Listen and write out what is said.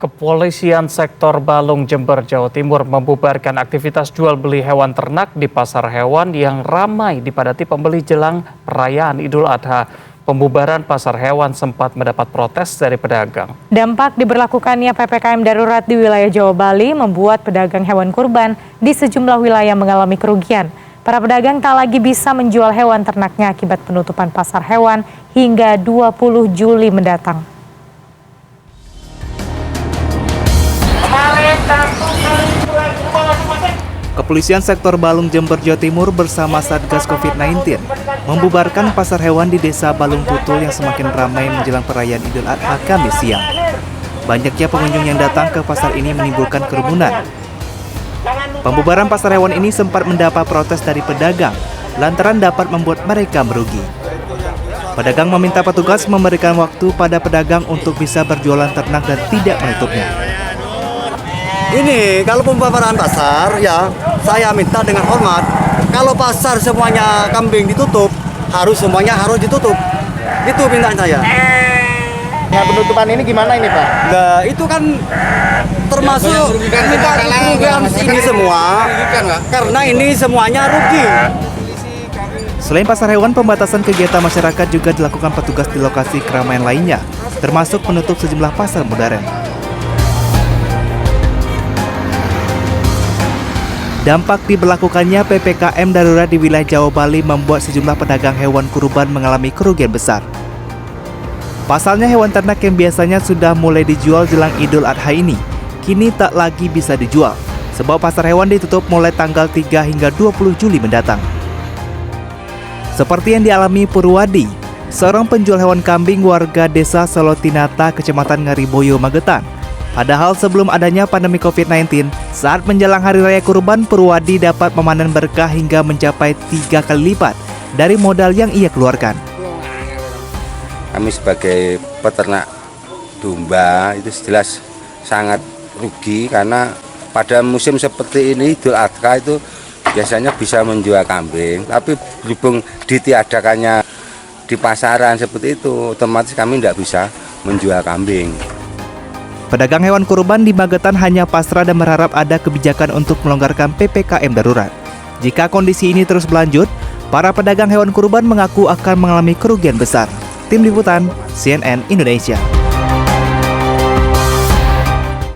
Kepolisian sektor Balung, Jember, Jawa Timur membubarkan aktivitas jual beli hewan ternak di pasar hewan yang ramai dipadati pembeli jelang perayaan Idul Adha. Pembubaran pasar hewan sempat mendapat protes dari pedagang. Dampak diberlakukannya PPKM darurat di wilayah Jawa Bali membuat pedagang hewan kurban di sejumlah wilayah mengalami kerugian. Para pedagang tak lagi bisa menjual hewan ternaknya akibat penutupan pasar hewan hingga 20 Juli mendatang. Kepolisian sektor Balung, Jember, Jawa Timur bersama Satgas COVID-19 membubarkan pasar hewan di Desa Balung Tutul yang semakin ramai menjelang perayaan Idul Adha Kamis siang. Banyaknya pengunjung yang datang ke pasar ini menimbulkan kerumunan. Pembubaran pasar hewan ini sempat mendapat protes dari pedagang lantaran dapat membuat mereka merugi. Pedagang meminta petugas memberikan waktu pada pedagang untuk bisa berjualan ternak dan tidak menutupnya. Ini kalau pembubaran pasar ya saya minta dengan hormat, kalau pasar semuanya kambing ditutup, semuanya harus ditutup. Itu mintaan saya. Ya, penutupan ini gimana ini Pak? Nah, itu kan termasuk kerugian ini semua, karena ini semuanya rugi. Selain pasar hewan, pembatasan kegiatan masyarakat juga dilakukan petugas di lokasi keramaian lainnya, termasuk menutup sejumlah pasar modern. Dampak diberlakukannya PPKM darurat di wilayah Jawa Bali membuat sejumlah pedagang hewan kurban mengalami kerugian besar. Pasalnya hewan ternak yang biasanya sudah mulai dijual jelang Idul Adha ini, kini tak lagi bisa dijual, sebab pasar hewan ditutup mulai tanggal 3 hingga 20 Juli mendatang. Seperti yang dialami Purwadi, seorang penjual hewan kambing warga desa Solotinata, Kecamatan Ngariboyo, Magetan. Padahal sebelum adanya pandemi COVID-19, saat menjelang Hari Raya Kurban, Purwadi dapat memanen berkah hingga mencapai 3 kali lipat dari modal yang ia keluarkan. Kami sebagai peternak domba itu jelas sangat rugi karena pada musim seperti ini Idul Adha itu biasanya bisa menjual kambing, tapi berhubung ditiadakannya di pasaran seperti itu, otomatis kami tidak bisa menjual kambing. Pedagang hewan kurban di Magetan hanya pasrah dan berharap ada kebijakan untuk melonggarkan PPKM darurat. Jika kondisi ini terus berlanjut, para pedagang hewan kurban mengaku akan mengalami kerugian besar. Tim Liputan CNN Indonesia.